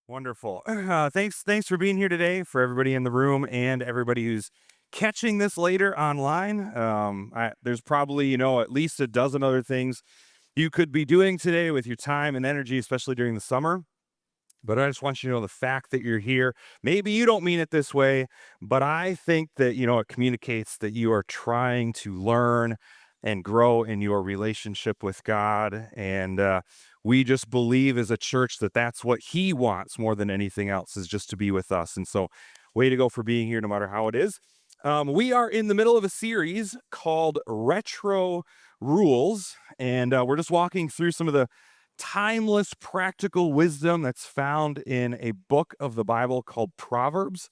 Wonderful. Thanks for being here today. For everybody in the room and everybody who's catching this later online. There's probably at least a dozen other things you could be doing today with your time and energy, especially during the summer. But I just want you to know the fact that you're here. Maybe you don't mean it this way, but I think that it communicates that you are trying to learn and grow in your relationship with God. And we just believe as a church that that's what He wants more than anything else, is just to be with us. And so, way to go for being here, no matter how it is. We are in the middle of a series called Retro Rules, and we're just walking through some of the timeless practical wisdom that's found in a book of the Bible called Proverbs.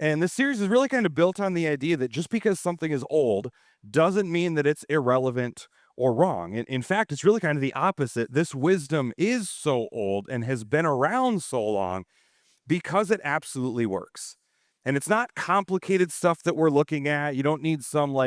And this series is really kind of built on the idea that just because something is old doesn't mean that it's irrelevant or wrong. In fact, it's really kind of the opposite. This wisdom is so old and has been around so long because it absolutely works. And it's not complicated stuff that we're looking at. You don't need some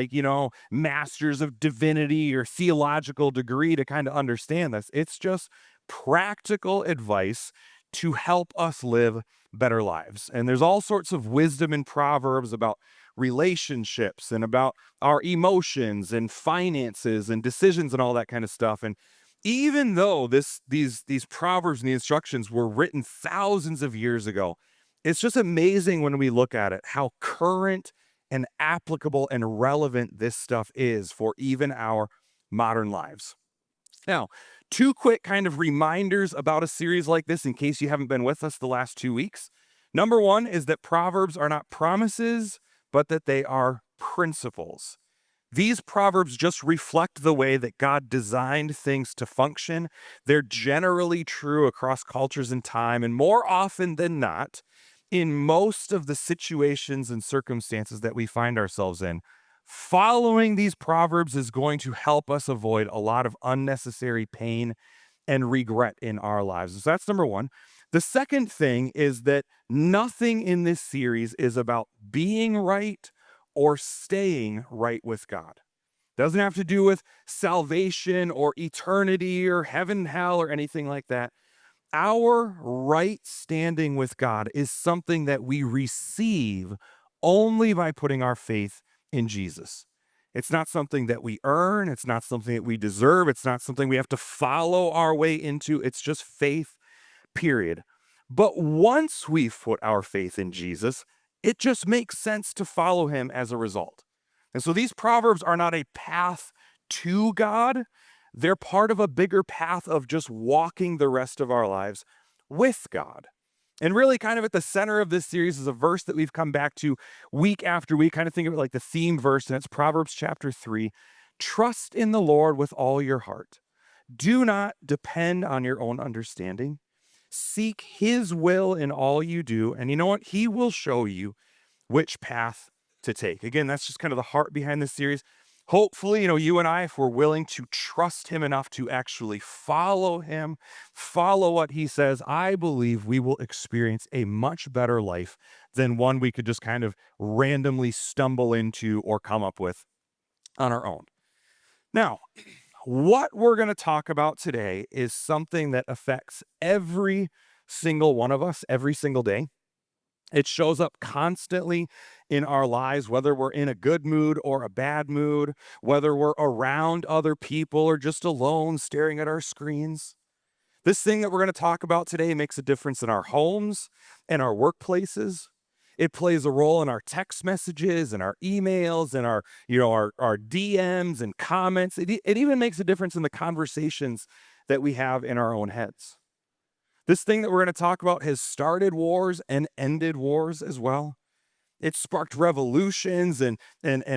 masters of divinity or theological degree to kind of understand this. It's just practical advice to help us live better lives. And there's all sorts of wisdom in Proverbs about relationships and about our emotions and finances and decisions and all that kind of stuff. And even though these proverbs and the instructions were written thousands of years ago, it's just amazing when we look at it how current and applicable and relevant this stuff is for even our modern lives. Now, two quick kind of reminders about a series like this in case you haven't been with us the last 2 weeks. Number one is that Proverbs are not promises, but that they are principles. These proverbs just reflect the way that God designed things to function. They're generally true across cultures and time, and more often than not, in most of the situations and circumstances that we find ourselves in, following these proverbs is going to help us avoid a lot of unnecessary pain and regret in our lives. So that's number one. The second thing is that nothing in this series is about being right or staying right with God. Doesn't have to do with salvation or eternity or heaven, hell, or anything like that. Our right standing with God is something that we receive only by putting our faith in Jesus. It's not something that we earn. It's not something that we deserve. It's not something we have to follow our way into. It's just faith, period. But once we've put our faith in Jesus, it just makes sense to follow him as a result. And so these proverbs are not a path to God. They're part of a bigger path of just walking the rest of our lives with God. And really, kind of at the center of this series is a verse that we've come back to week after week. Kind of think of it like the theme verse, and it's Proverbs chapter 3. Trust in the Lord with all your heart. Do not depend on your own understanding. Seek his will in all you do. And you know what? He will show you which path to take. Again, that's just kind of the heart behind this series. Hopefully, you and I, if we're willing to trust him enough to actually follow him, follow what he says, I believe we will experience a much better life than one we could just kind of randomly stumble into or come up with on our own. Now, what we're going to talk about today is something that affects every single one of us every single day. It shows up constantly in our lives, whether we're in a good mood or a bad mood, whether we're around other people or just alone staring at our screens. This thing that we're going to talk about today makes a difference in our homes and our workplaces. It plays a role in our text messages and our emails and our DMs and comments. It even makes a difference in the conversations that we have in our own heads. This thing that we're going to talk about has started wars and ended wars as well. It sparked revolutions and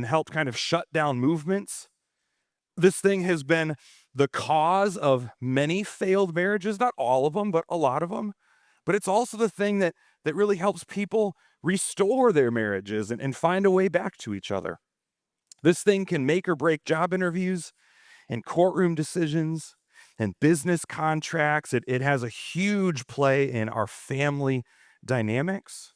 helped kind of shut down movements. This thing has been the cause of many failed marriages, not all of them, but a lot of them. But it's also the thing that really helps people restore their marriages and find a way back to each other. This thing can make or break job interviews and courtroom decisions and business contracts. It has a huge play in our family dynamics.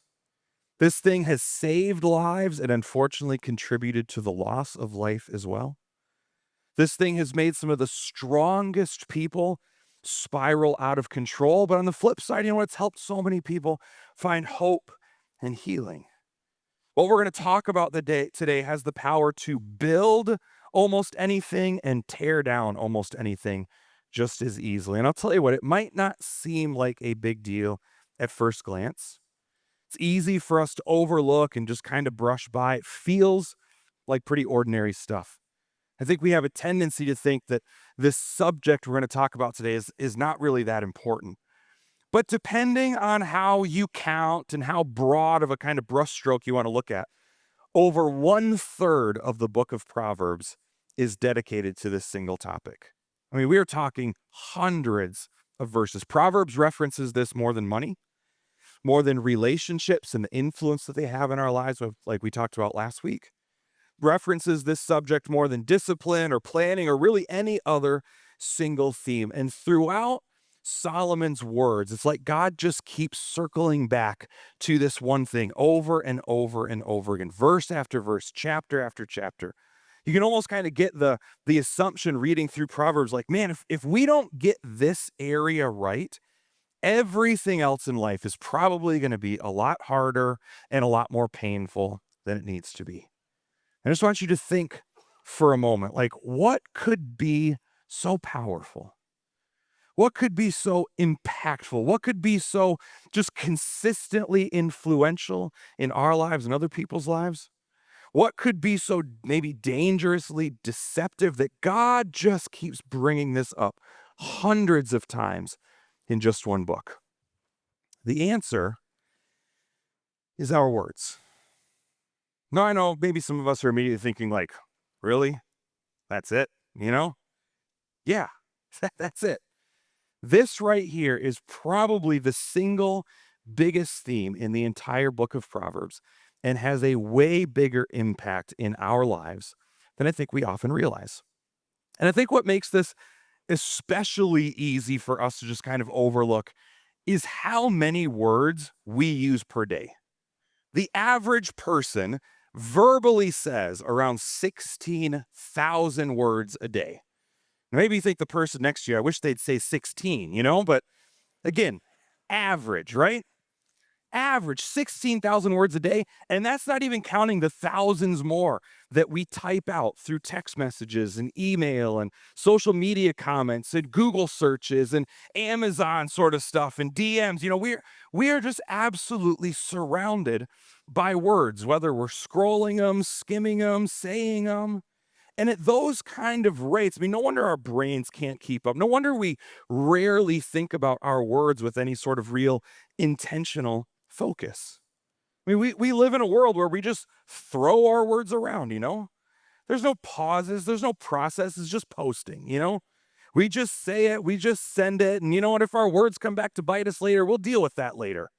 This thing has saved lives and unfortunately contributed to the loss of life as well. This thing has made some of the strongest people spiral out of control. But on the flip side, it's helped so many people find hope and healing. What we're going to talk about today has the power to build almost anything and tear down almost anything just as easily. And I'll tell you what, it might not seem like a big deal at first glance. It's easy for us to overlook and just kind of brush by. It feels like pretty ordinary stuff. I think we have a tendency to think that this subject we're going to talk about today is not really that important. But depending on how you count and how broad of a kind of brushstroke you want to look at, over 1/3 of the book of Proverbs is dedicated to this single topic. I mean, we are talking hundreds of verses. Proverbs references this more than money, more than relationships and the influence that they have in our lives, like we talked about last week. References this subject more than discipline or planning or really any other single theme. And throughout Solomon's words, it's like God just keeps circling back to this one thing over and over and over again, verse after verse, chapter after chapter. You can almost kind of get the assumption reading through Proverbs like, man, if we don't get this area right, everything else in life is probably going to be a lot harder and a lot more painful than it needs to be. I just want you to think for a moment, like, what could be so powerful? What could be so impactful? What could be so just consistently influential in our lives and other people's lives? What could be so maybe dangerously deceptive that God just keeps bringing this up hundreds of times in just one book? The answer is our words. Now, I know maybe some of us are immediately thinking like, really? That's it? Yeah, that's it. This right here is probably the single biggest theme in the entire book of Proverbs and has a way bigger impact in our lives than I think we often realize. And I think what makes this especially easy for us to just kind of overlook is how many words we use per day. The average person verbally says around 16,000 words a day. Maybe you think the person next to you, I wish they'd say 16, but again, average, right? Average 16,000 words a day. And that's not even counting the thousands more that we type out through text messages and email and social media comments and Google searches and Amazon sort of stuff and DMs. We are just absolutely surrounded by words, whether we're scrolling them, skimming them, saying them. And at those kind of rates, I mean, no wonder our brains can't keep up. No wonder we rarely think about our words with any sort of real intentional focus. I mean, we live in a world where we just throw our words around. There's no pauses, there's no process, it's just posting. We just say it, we just send it. And you know what? If our words come back to bite us later, we'll deal with that later.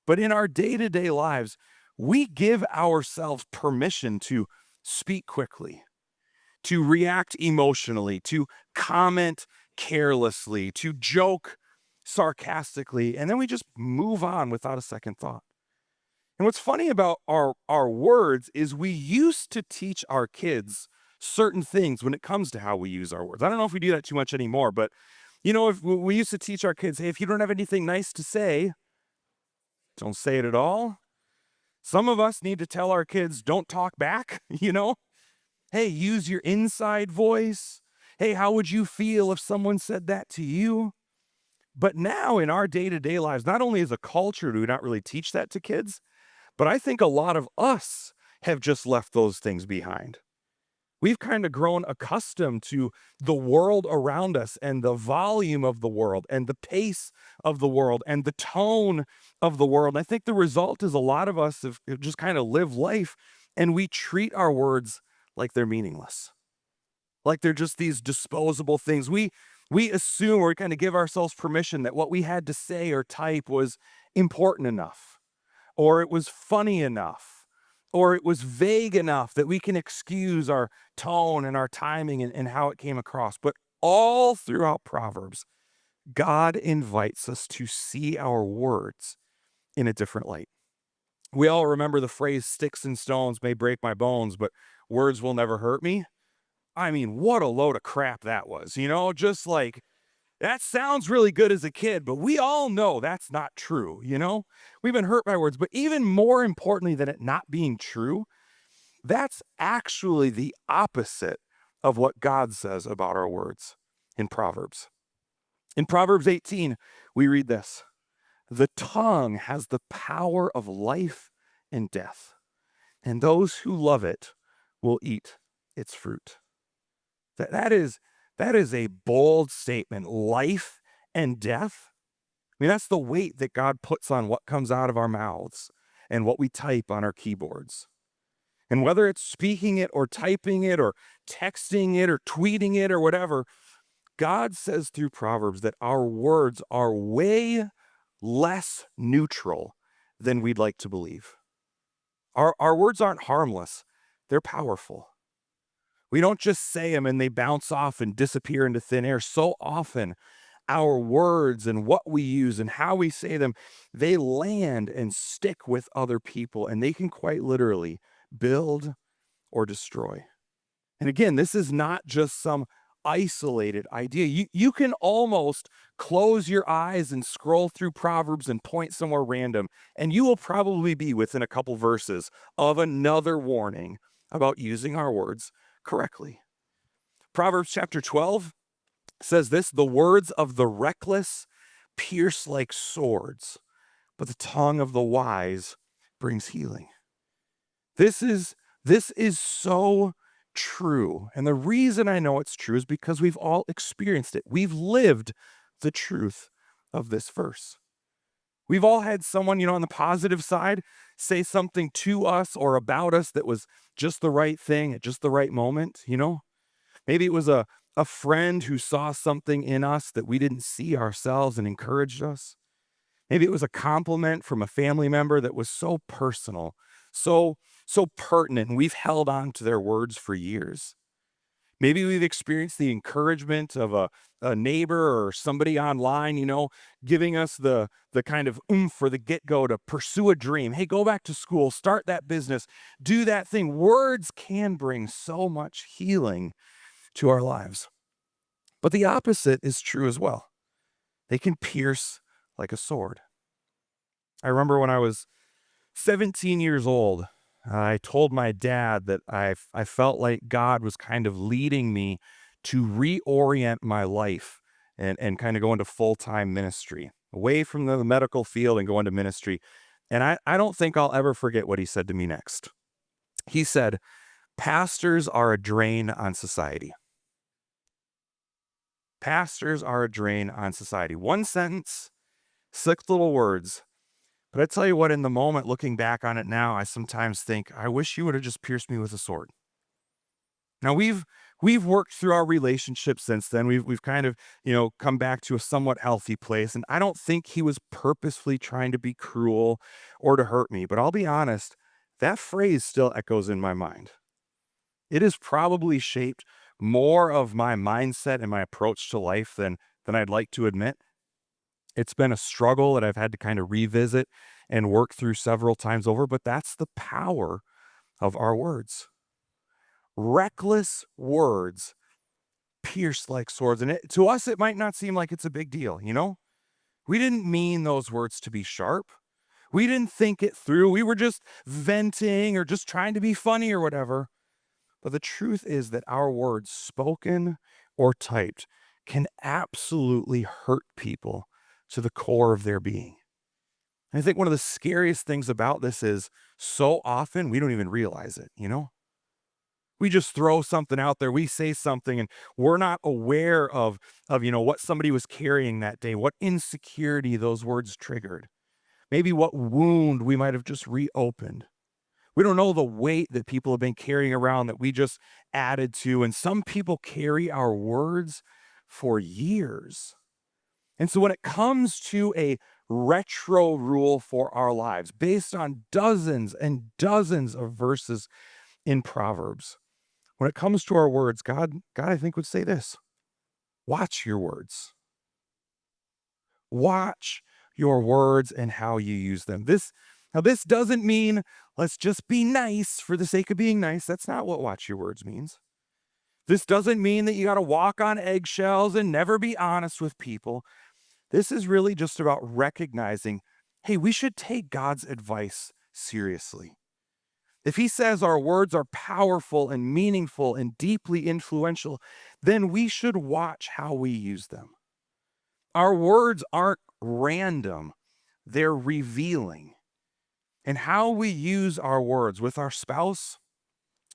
But in our day to day lives, we give ourselves permission to speak quickly, to react emotionally, to comment carelessly, to joke sarcastically, and then we just move on without a second thought. And what's funny about our words is we used to teach our kids certain things when it comes to how we use our words. I don't know if we do that too much anymore, but if we used to teach our kids, hey, if you don't have anything nice to say, don't say it at all. Some of us need to tell our kids, don't talk back, Hey, use your inside voice. Hey, how would you feel if someone said that to you? But now in our day-to-day lives, not only as a culture do we not really teach that to kids, but I think a lot of us have just left those things behind. We've kind of grown accustomed to the world around us and the volume of the world and the pace of the world and the tone of the world. And I think the result is a lot of us have just kind of live life and we treat our words like they're meaningless, like they're just these disposable things. We assume, or we kind of give ourselves permission that what we had to say or type was important enough, or it was funny enough, or it was vague enough that we can excuse our tone and our timing and how it came across. But all throughout Proverbs, God invites us to see our words in a different light. We all remember the phrase, sticks and stones may break my bones, but words will never hurt me. I mean, what a load of crap that was, just like That sounds really good as a kid, but we all know that's not true, you know? We've been hurt by words, but even more importantly than it not being true, that's actually the opposite of what God says about our words in Proverbs. In Proverbs 18, we read this: the tongue has the power of life and death, and those who love it will eat its fruit. That is a bold statement. Life and death. I mean, that's the weight that God puts on what comes out of our mouths and what we type on our keyboards. And whether it's speaking it or typing it or texting it or tweeting it or whatever, God says through Proverbs that our words are way less neutral than we'd like to believe. Our words aren't harmless, they're powerful. We don't just say them and they bounce off and disappear into thin air. So often, our words and what we use and how we say them, they land and stick with other people, and they can quite literally build or destroy. And again, this is not just some isolated idea. You can almost close your eyes and scroll through Proverbs and point somewhere random, and you will probably be within a couple verses of another warning about using our words correctly. Proverbs chapter 12 says this: the words of the reckless pierce like swords, but the tongue of the wise brings healing. This is so true. And the reason I know it's true is because we've all experienced it. We've lived the truth of this verse. We've all had someone, on the positive side say something to us or about us that was just the right thing at just the right moment. Maybe it was a friend who saw something in us that we didn't see ourselves and encouraged us. Maybe it was a compliment from a family member that was so personal, so pertinent, and we've held on to their words for years. Maybe we've experienced the encouragement of a neighbor or somebody online, giving us the kind of oomph for the get-go to pursue a dream. Hey, go back to school, start that business, do that thing. Words can bring so much healing to our lives. But the opposite is true as well. They can pierce like a sword. I remember when I was 17 years old, I told my dad that I felt like God was kind of leading me to reorient my life and kind of go into full-time ministry, away from the medical field and go into ministry. And I don't think I'll ever forget what he said to me next. He said, "Pastors are a drain on society." Pastors are a drain on society. One sentence, 6 little words. But I tell you what, in the moment, looking back on it now, I sometimes think, I wish you would have just pierced me with a sword. Now we've worked through our relationship since then. We've kind of, come back to a somewhat healthy place. And I don't think he was purposefully trying to be cruel or to hurt me. But I'll be honest, that phrase still echoes in my mind. It has probably shaped more of my mindset and my approach to life than I'd like to admit. It's been a struggle that I've had to kind of revisit and work through several times over, but that's the power of our words. Reckless words pierce like swords. And to us, it might not seem like it's a big deal. We didn't mean those words to be sharp. We didn't think it through. We were just venting or just trying to be funny or whatever. But the truth is that our words, spoken or typed, can absolutely hurt people to the core of their being. And I think one of the scariest things about this is so often we don't even realize it. We just throw something out there, we say something, and we're not aware of what somebody was carrying that day, what insecurity those words triggered, maybe what wound we might have just reopened. We don't know the weight that people have been carrying around that we just added to. And some people carry our words for years. And so when it comes to a retro rule for our lives, based on dozens and dozens of verses in Proverbs, when it comes to our words, God, I think would say this: watch your words. Watch your words and how you use them. This doesn't mean let's just be nice for the sake of being nice. That's not what watch your words means. This doesn't mean that you got to walk on eggshells and never be honest with people. This is really just about recognizing, hey, we should take God's advice seriously. If he says our words are powerful and meaningful and deeply influential, then we should watch how we use them. Our words aren't random, they're revealing. And how we use our words with our spouse,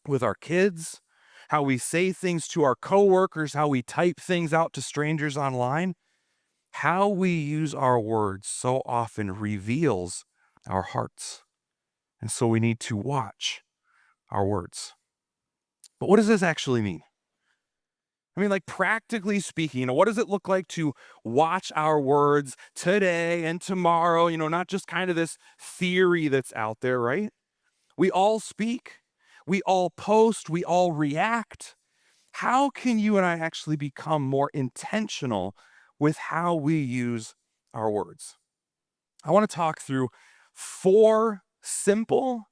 with our kids, how we say things to our coworkers, how we type things out to strangers online, how we use our words so often reveals our hearts. And so we need to watch our words. But what does this actually mean? I mean, like practically speaking, what does it look like to watch our words today and tomorrow? Not just kind of this theory that's out there, right? We all speak, we all post, we all react. How can you and I actually become more intentional with how we use our words? I want to talk through 4 simple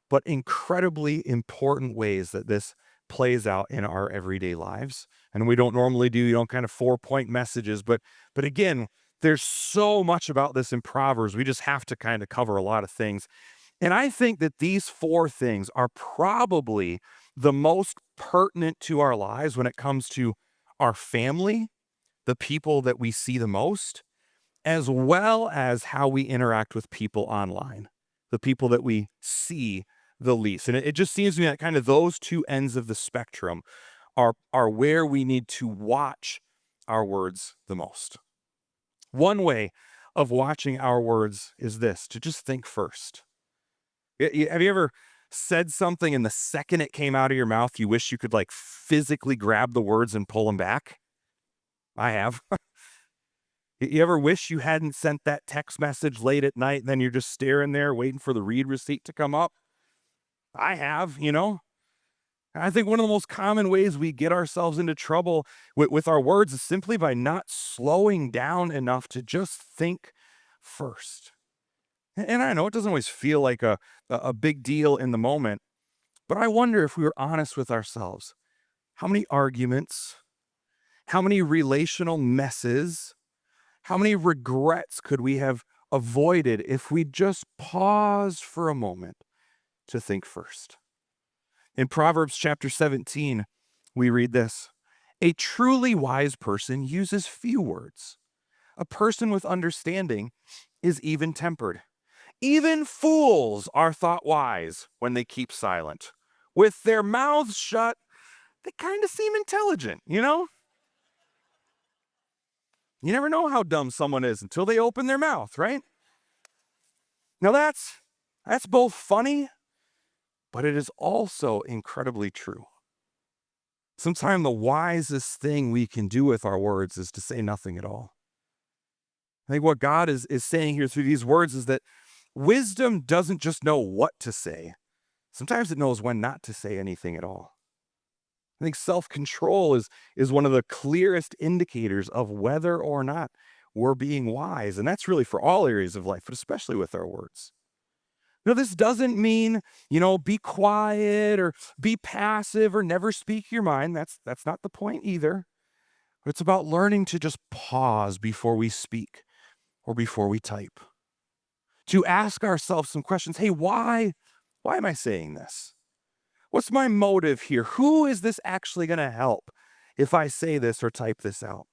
but incredibly important ways that this plays out in our everyday lives. And we don't normally do, kind of 4-point messages, but again, there's so much about this in Proverbs. We just have to kind of cover a lot of things. And I think that these 4 things are probably the most pertinent to our lives when it comes to our family, the people that we see the most, as well as how we interact with people online, the people that we see the least. And it just seems to me that kind of those 2 ends of the spectrum are where we need to watch our words the most. One way of watching our words is this, to just think first. Have you ever said something and the second it came out of your mouth, you wish you could like physically grab the words and pull them back? I have. You ever wish you hadn't sent that text message late at night and then you're just staring there waiting for the read receipt to come up? I have. I think one of the most common ways we get ourselves into trouble with our words is simply by not slowing down enough to just think first. And I know it doesn't always feel like a big deal in the moment, but I wonder if we were honest with ourselves. How many arguments, how many relational messes, how many regrets could we have avoided if we just paused for a moment to think first? In Proverbs chapter 17, we read this: a truly wise person uses few words. A person with understanding is even tempered. Even fools are thought wise when they keep silent. With their mouths shut, they kind of seem intelligent. You never know how dumb someone is until they open their mouth, right? Now that's both funny, but it is also incredibly true. Sometimes the wisest thing we can do with our words is to say nothing at all. I think what God is saying here through these words is that wisdom doesn't just know what to say. Sometimes it knows when not to say anything at all. I think self-control is one of the clearest indicators of whether or not we're being wise. And that's really for all areas of life, but especially with our words. This doesn't mean, be quiet or be passive or never speak your mind. That's not the point either. It's about learning to just pause before we speak or before we type. To ask ourselves some questions. Hey, why am I saying this? What's my motive here? Who is this actually going to help if I say this or type this out?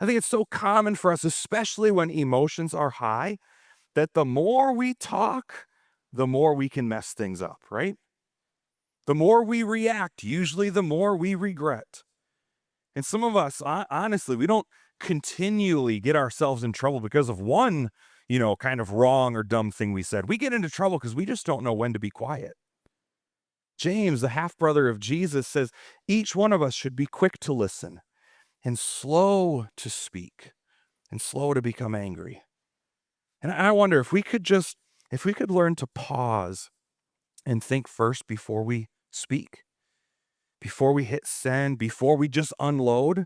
I think it's so common for us, especially when emotions are high, that the more we talk, the more we can mess things up, right? The more we react, usually the more we regret. And some of us, honestly, we don't continually get ourselves in trouble because of one, kind of wrong or dumb thing we said. We get into trouble because we just don't know when to be quiet. James, the half brother of Jesus, says each one of us should be quick to listen and slow to speak and slow to become angry. And I wonder if we could learn to pause and think first before we speak, before we hit send, before we just unload.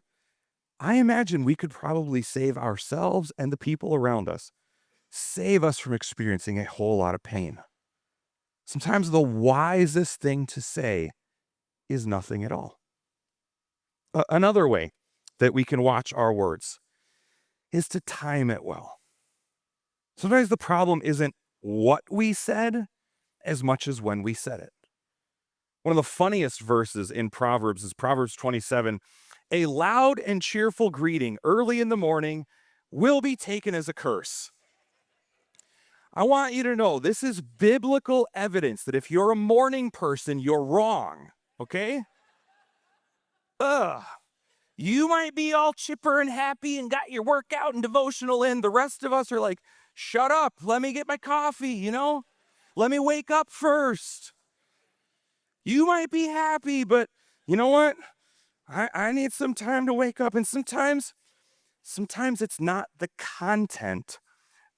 I imagine we could probably save ourselves and the people around us, save us from experiencing a whole lot of pain. Sometimes the wisest thing to say is nothing at all. Another way that we can watch our words is to time it well. Sometimes the problem isn't what we said as much as when we said it. One of the funniest verses in Proverbs is Proverbs 27. A loud and cheerful greeting early in the morning will be taken as a curse. I want you to know this is biblical evidence that if you're a morning person, you're wrong. Okay? Ugh. You might be all chipper and happy and got your workout and devotional in. The rest of us are like, shut up. Let me get my coffee. Let me wake up first. You might be happy, but you know what? I need some time to wake up. And sometimes it's not the content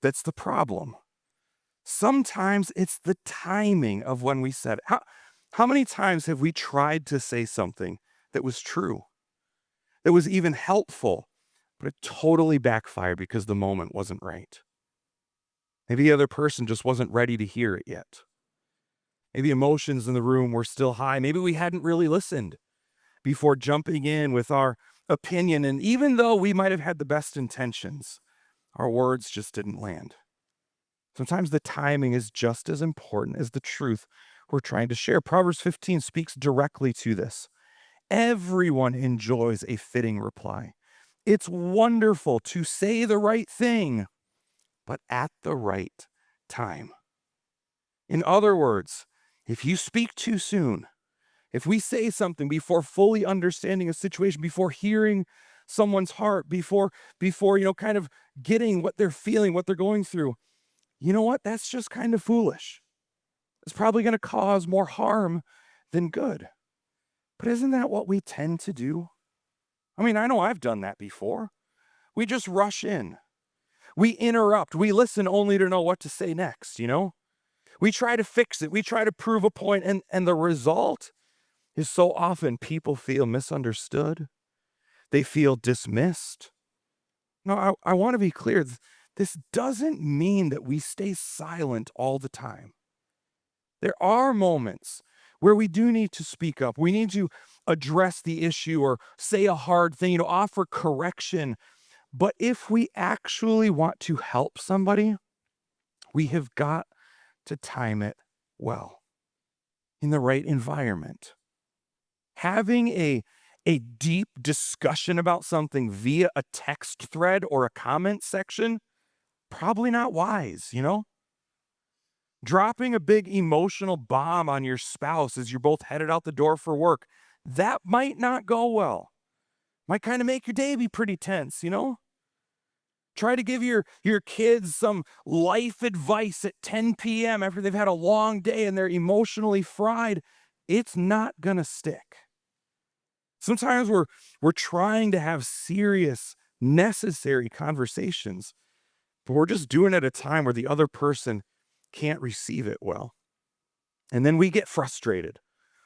that's the problem. Sometimes it's the timing of when we said it. How many times have we tried to say something that was true, that was even helpful, but it totally backfired because the moment wasn't right? Maybe the other person just wasn't ready to hear it yet. Maybe emotions in the room were still high. Maybe we hadn't really listened before jumping in with our opinion. And even though we might have had the best intentions, our words just didn't land. Sometimes the timing is just as important as the truth we're trying to share. Proverbs 15 speaks directly to this. Everyone enjoys a fitting reply. It's wonderful to say the right thing, but at the right time. In other words, if you speak too soon, if we say something before fully understanding a situation, before hearing someone's heart, before kind of getting what they're feeling, what they're going through, you know what? That's just kind of foolish. It's probably going to cause more harm than good. But isn't that what we tend to do? I mean, I know I've done that before. We just rush in. We interrupt. We listen only to know what to say next. We try to fix it. We try to prove a point, and the result is so often people feel misunderstood. They feel dismissed. No, I want to be clear. This doesn't mean that we stay silent all the time. There are moments where we do need to speak up. We need to address the issue or say a hard thing, offer correction. But if we actually want to help somebody, we have got to time it well in the right environment. Having a deep discussion about something via a text thread or a comment section, probably not wise. Dropping a big emotional bomb on your spouse as you're both headed out the door for work, that might not go well. Might kind of make your day be pretty tense. Try to give your kids some life advice at 10 p.m. after they've had a long day and they're emotionally fried. It's not going to stick. Sometimes we're trying to have serious, necessary conversations, but we're just doing it at a time where the other person can't receive it well. And then we get frustrated.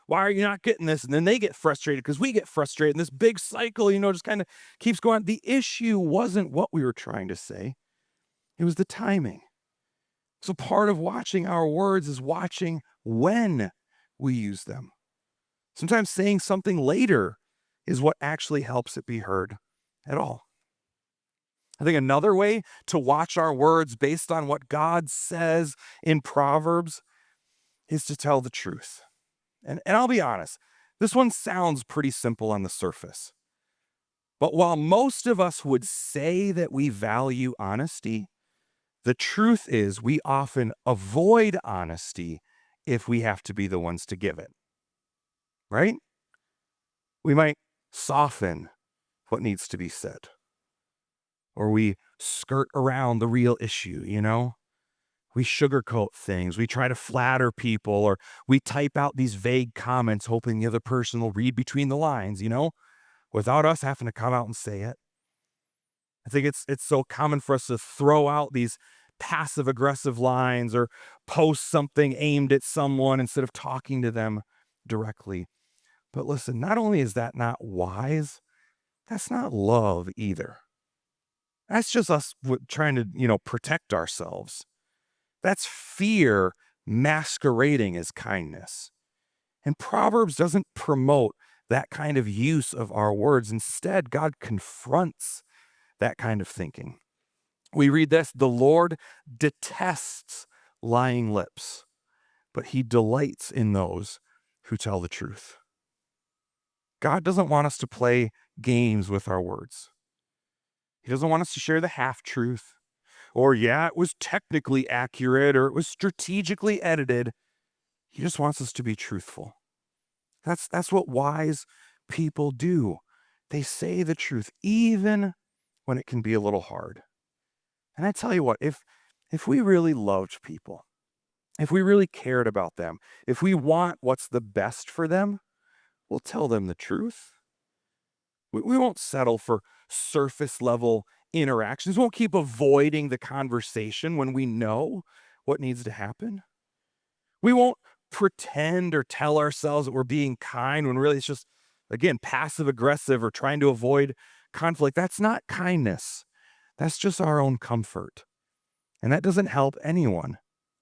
Why are you not getting this? And then they get frustrated because we get frustrated. And this big cycle, just kind of keeps going. The issue wasn't what we were trying to say. It was the timing. So part of watching our words is watching when we use them. Sometimes saying something later is what actually helps it be heard at all. I think another way to watch our words based on what God says in Proverbs is to tell the truth. And I'll be honest, this one sounds pretty simple on the surface. But while most of us would say that we value honesty, the truth is we often avoid honesty if we have to be the ones to give it. Right? We might soften what needs to be said. Or we skirt around the real issue. We sugarcoat things. We try to flatter people, or we type out these vague comments hoping the other person will read between the lines, without us having to come out and say it. I think it's so common for us to throw out these passive aggressive lines or post something aimed at someone instead of talking to them directly. But listen, not only is that not wise, that's not love either. That's just us trying to, protect ourselves. That's fear masquerading as kindness. And Proverbs doesn't promote that kind of use of our words. Instead, God confronts that kind of thinking. We read this: the Lord detests lying lips, but he delights in those who tell the truth. God doesn't want us to play games with our words. He doesn't want us to share the half truth, or, yeah, it was technically accurate, or it was strategically edited. He just wants us to be truthful. That's what wise people do. They say the truth, even when it can be a little hard. And I tell you what, if we really loved people, if we really cared about them, if we want what's the best for them, we'll tell them the truth. We won't settle for surface level interactions. We won't keep avoiding the conversation when we know what needs to happen. We won't pretend or tell ourselves that we're being kind when really it's just, again, passive aggressive or trying to avoid conflict. That's not kindness. That's just our own comfort. And that doesn't help anyone,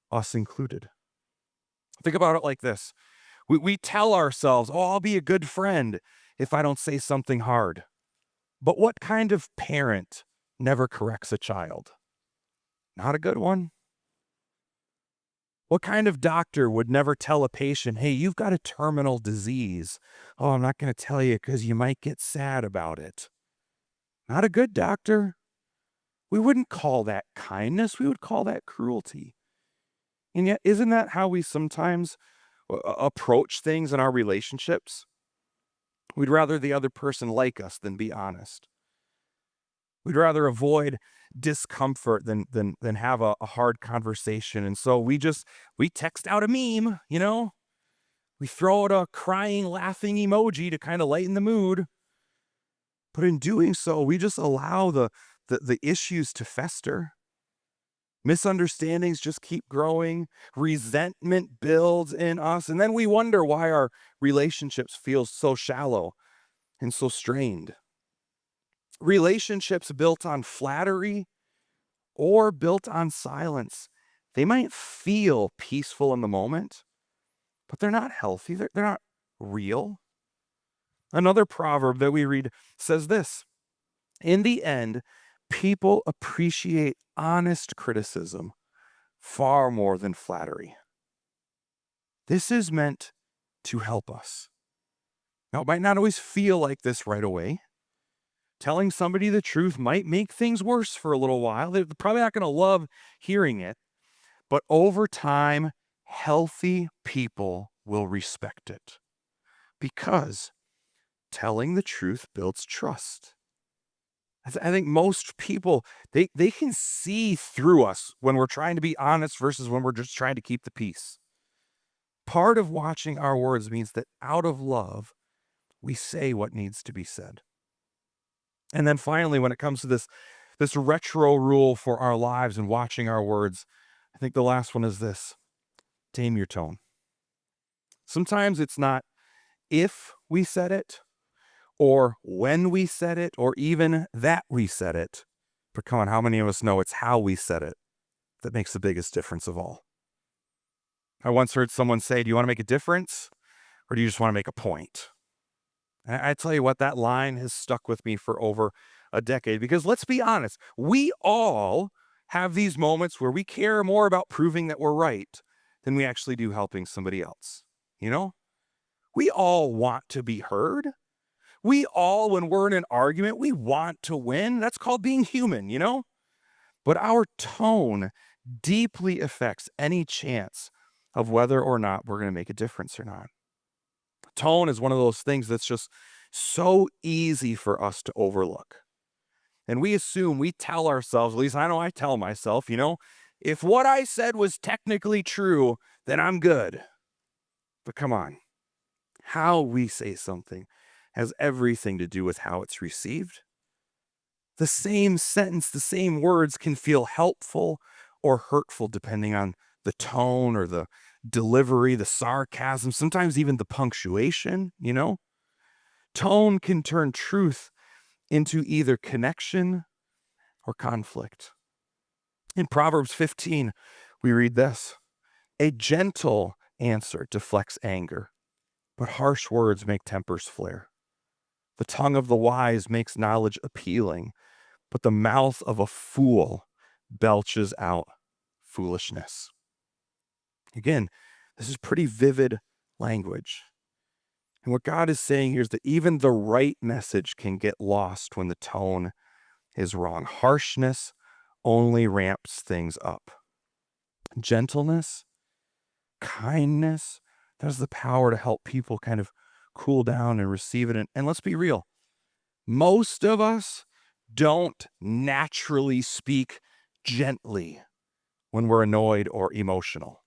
us included. Think about it like this. We tell ourselves, oh, I'll be a good friend if I don't say something hard. But what kind of parent never corrects a child? Not a good one. What kind of doctor would never tell a patient, hey, you've got a terminal disease? Oh, I'm not going to tell you because you might get sad about it. Not a good doctor. We wouldn't call that kindness. We would call that cruelty. And yet, isn't that how we sometimes approach things in our relationships? We'd rather the other person like us than be honest. We'd rather avoid discomfort than have a hard conversation. And so we text out a meme, we throw out a crying, laughing emoji to kind of lighten the mood. But in doing so, we just allow the issues to fester. Misunderstandings just keep growing. Resentment builds in us. And then we wonder why our relationships feel so shallow and so strained. Relationships built on flattery or built on silence, they might feel peaceful in the moment, but they're not healthy. They're not real. Another proverb that we read says this: in the end, people appreciate honest criticism far more than flattery. This is meant to help us. Now, it might not always feel like this right away. Telling somebody the truth might make things worse for a little while. They're probably not going to love hearing it, but over time, healthy people will respect it because telling the truth builds trust. I think most people, they can see through us when we're trying to be honest versus when we're just trying to keep the peace. Part of watching our words means that out of love, we say what needs to be said. And then finally, when it comes to this retro rule for our lives and watching our words, I think the last one is this: tame your tone. Sometimes it's not if we said it, or when we said it, or even that we said it. But come on, how many of us know it's how we said it that makes the biggest difference of all? I once heard someone say, do you want to make a difference, or do you just want to make a point? And I tell you what, that line has stuck with me for over a decade, because let's be honest, we all have these moments where we care more about proving that we're right than we actually do helping somebody else. We all want to be heard. We all, when we're in an argument, we want to win. That's called being human. But our tone deeply affects any chance of whether or not we're going to make a difference or not. Tone is one of those things that's just so easy for us to overlook. And we assume, we tell ourselves, at least I know I tell myself, if what I said was technically true, then I'm good. But come on, how we say something has everything to do with how it's received. The same sentence, the same words can feel helpful or hurtful depending on the tone or the delivery, the sarcasm, sometimes even the punctuation. Tone can turn truth into either connection or conflict. In Proverbs 15, we read this: a gentle answer deflects anger, but harsh words make tempers flare. The tongue of the wise makes knowledge appealing, but the mouth of a fool belches out foolishness. Again, this is pretty vivid language. And what God is saying here is that even the right message can get lost when the tone is wrong. Harshness only ramps things up. Gentleness, kindness, that has the power to help people kind of cool down and receive it. And let's be real, most of us don't naturally speak gently when we're annoyed or emotional,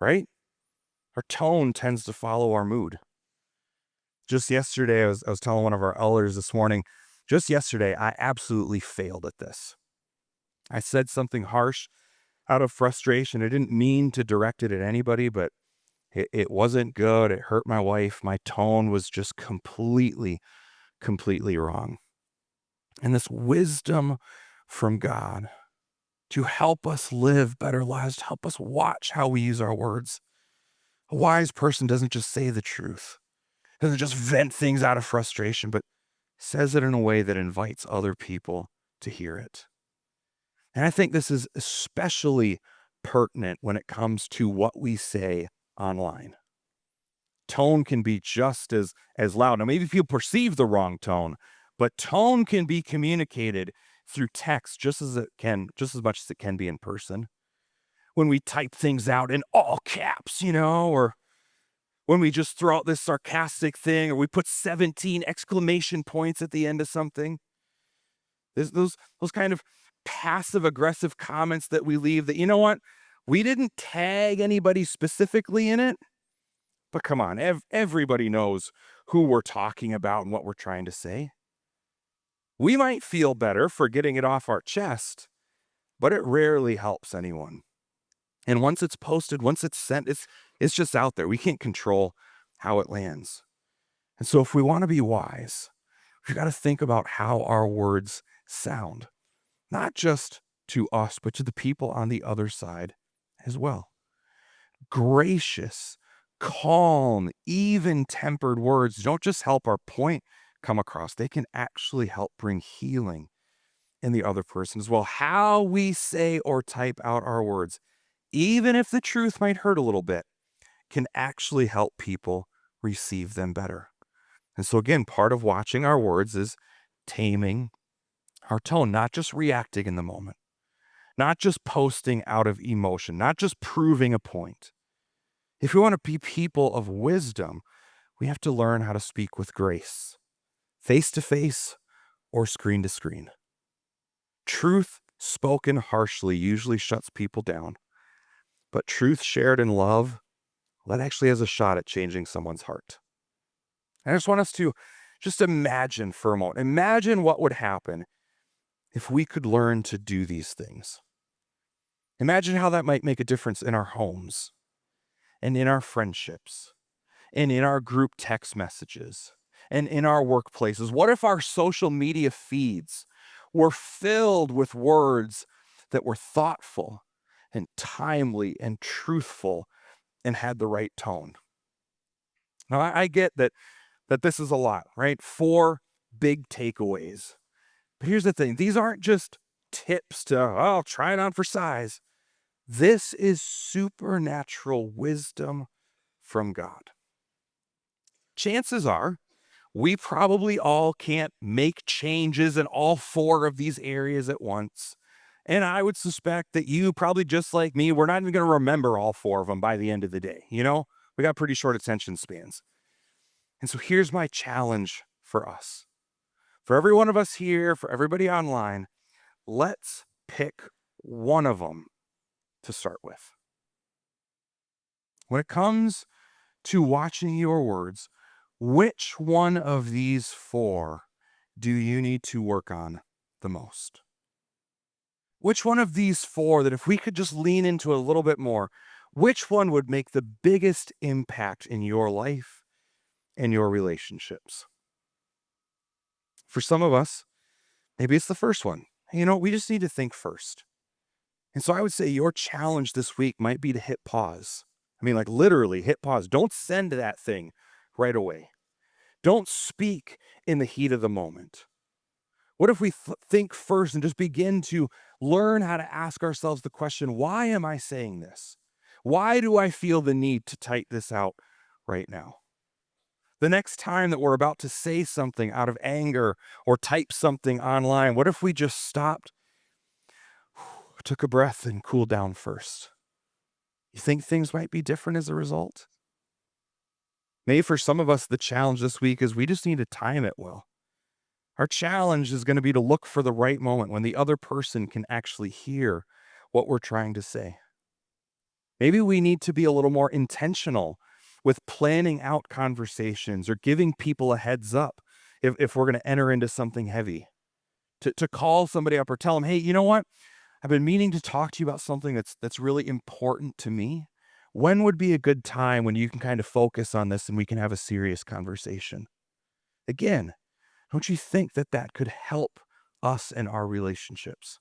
right? Our tone tends to follow our mood. Just yesterday, I was telling one of our elders this morning, just yesterday, I absolutely failed at this. I said something harsh out of frustration. I didn't mean to direct it at anybody, but it wasn't good. It hurt my wife. My tone was just completely wrong. And this wisdom from God to help us live better lives, to help us watch how we use our words. A wise person doesn't just say the truth, doesn't just vent things out of frustration, but says it in a way that invites other people to hear it. And I think this is especially pertinent when it comes to what we say online. Tone can be just as loud. Now, maybe people perceive the wrong tone, but tone can be communicated through text just as much as it can be in person. When we type things out in all caps, or when we just throw out this sarcastic thing, or we put 17 exclamation points at the end of something. There's those kind of passive aggressive comments that we leave that, you know what? We didn't tag anybody specifically in it, but come on, everybody knows who we're talking about and what we're trying to say. We might feel better for getting it off our chest, but it rarely helps anyone. And once it's posted, once it's sent, it's just out there. We can't control how it lands. And so if we want to be wise, we've got to think about how our words sound, not just to us, but to the people on the other side as well. Gracious, calm, even-tempered words don't just help our point come across. They can actually help bring healing in the other person as well. How we say or type out our words, even if the truth might hurt a little bit, can actually help people receive them better. And so again, part of watching our words is taming our tone, not just reacting in the moment, not just posting out of emotion, not just proving a point. If we want to be people of wisdom, we have to learn how to speak with grace, face to face or screen to screen. Truth spoken harshly usually shuts people down, but truth shared in love, that actually has a shot at changing someone's heart. I just want us to just imagine for a moment. Imagine what would happen if we could learn to do these things. Imagine how that might make a difference in our homes and in our friendships and in our group text messages and in our workplaces. What if our social media feeds were filled with words that were thoughtful and timely and truthful and had the right tone? Now, I get that this is a lot, right? 4 big takeaways. But here's the thing. These aren't just tips to, oh, try it on for size. This is supernatural wisdom from God. Chances are we probably all can't make changes in all 4 of these areas at once. And I would suspect that you, probably just like me, we're not even going to remember all 4 of them by the end of the day. We got pretty short attention spans. And so here's my challenge for us. For every one of us here, for everybody online, let's pick one of them to start with. When it comes to watching your words, which one of these 4 do you need to work on the most? Which one of these 4 that if we could just lean into a little bit more, which one would make the biggest impact in your life and your relationships? For some of us, maybe it's the first one. We just need to think first. And so I would say your challenge this week might be to hit pause. I mean, like literally hit pause. Don't send that thing right away. Don't speak in the heat of the moment. What if we think first and just begin to learn how to ask ourselves the question, why am I saying this? Why do I feel the need to type this out right now? The next time that we're about to say something out of anger or type something online, what if we just stopped, took a breath, and cooled down first? You think things might be different as a result? Maybe for some of us, the challenge this week is we just need to time it well. Our challenge is going to be to look for the right moment when the other person can actually hear what we're trying to say. Maybe we need to be a little more intentional with planning out conversations or giving people a heads up if we're going to enter into something heavy. To call somebody up or tell them, hey, you know what? I've been meaning to talk to you about something that's really important to me. When would be a good time when you can kind of focus on this and we can have a serious conversation? Again, don't you think that that could help us in our relationships?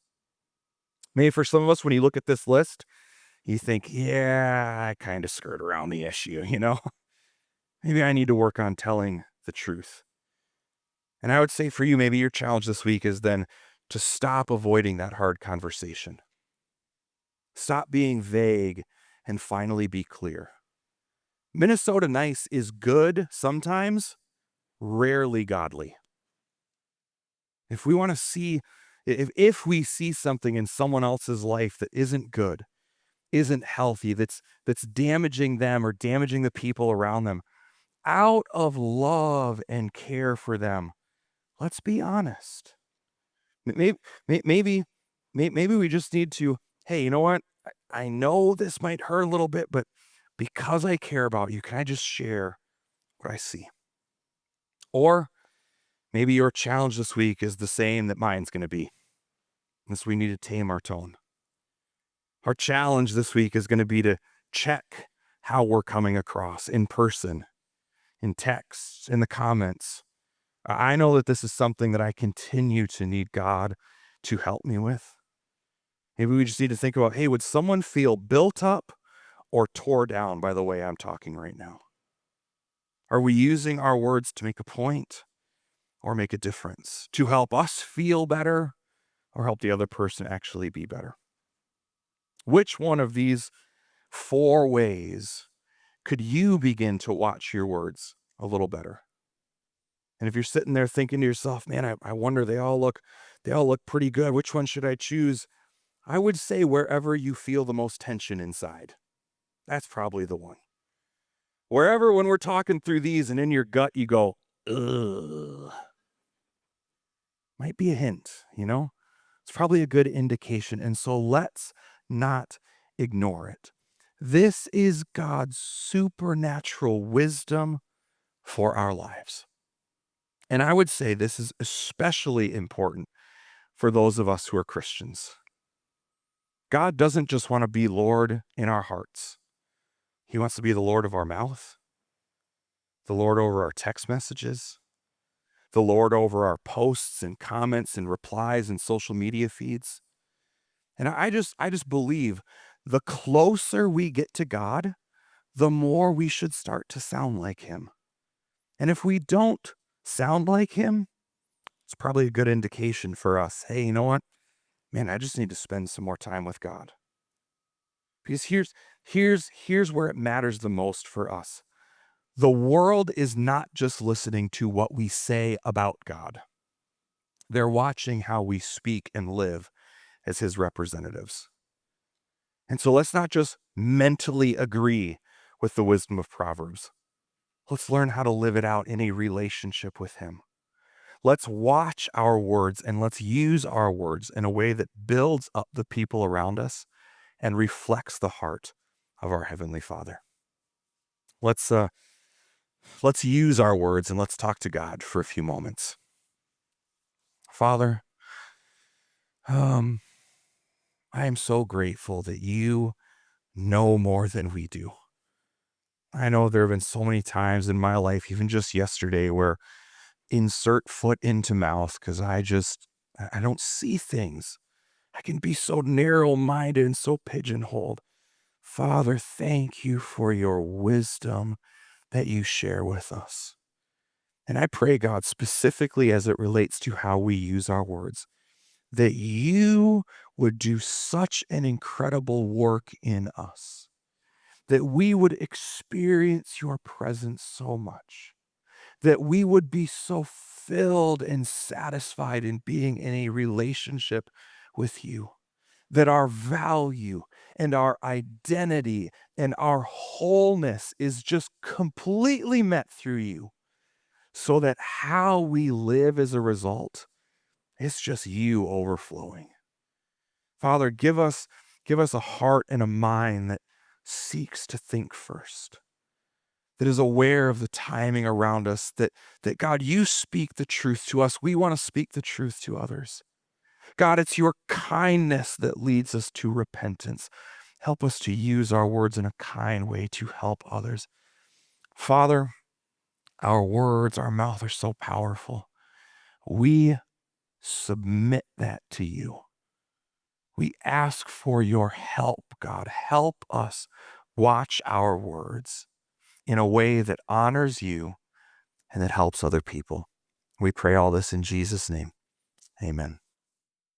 Maybe for some of us, when you look at this list, you think, yeah, I kind of skirt around the issue, you know? Maybe I need to work on telling the truth. And I would say for you, maybe your challenge this week is then to stop avoiding that hard conversation. Stop being vague and finally be clear. Minnesota nice is good sometimes, rarely godly. If we want to see, if we see something in someone else's life that isn't good, isn't healthy, that's damaging them or damaging the people around them, out of love and care for them, let's be honest. Maybe, maybe, maybe we just need to, hey, you know what? I know this might hurt a little bit, but because I care about you, can I just share what I see? Or maybe your challenge this week is the same that mine's going to be. This we need to tame our tone. Our challenge this week is going to be to check how we're coming across in person, in text, in the comments. I know that this is something that I continue to need God to help me with. Maybe we just need to think about, hey, would someone feel built up or tore down by the way I'm talking right now? Are we using our words to make a point or make a difference, to help us feel better or help the other person actually be better? Which one of these 4 ways could you begin to watch your words a little better? And if you're sitting there thinking to yourself, man, I wonder they all look pretty good. Which one should I choose? I would say wherever you feel the most tension inside. That's probably the one. Wherever, when we're talking through these and in your gut, you go, ugh, might be a hint, you know? It's probably a good indication. And so let's not ignore it. This is God's supernatural wisdom for our lives. And I would say this is especially important for those of us who are Christians. God doesn't just want to be Lord in our hearts. He wants to be the Lord of our mouth, the Lord over our text messages, the Lord over our posts and comments and replies and social media feeds. And I just believe the closer we get to God, the more we should start to sound like him. And if we don't sound like him, it's probably a good indication for us. Hey, you know what? Man, I just need to spend some more time with God. Because here's where it matters the most for us. The world is not just listening to what we say about God. They're watching how we speak and live as his representatives. And so let's not just mentally agree with the wisdom of Proverbs. Let's learn how to live it out in a relationship with him. Let's watch our words and let's use our words in a way that builds up the people around us and reflects the heart of our Heavenly Father. Let's use our words and let's talk to God for a few moments. Father, I am so grateful that you know more than we do. I know there have been so many times in my life, even just yesterday, where insert foot into mouth because I don't see things. I can be so narrow-minded and so pigeonholed. Father, thank you for your wisdom that you share with us. And I pray, God, specifically as it relates to how we use our words, that you would do such an incredible work in us, that we would experience your presence so much, that we would be so filled and satisfied in being in a relationship with you, that our value and our identity and our wholeness is just completely met through you, so that how we live as a result, it's just you overflowing. Father, give us a heart and a mind that seeks to think first, that is aware of the timing around us, that God, you speak the truth to us. We want to speak the truth to others. God, it's your kindness that leads us to repentance. Help us to use our words in a kind way to help others. Father, our words, our mouth are so powerful. We submit that to you. We ask for your help, God. Help us watch our words in a way that honors you and that helps other people. We pray all this in Jesus' name. Amen.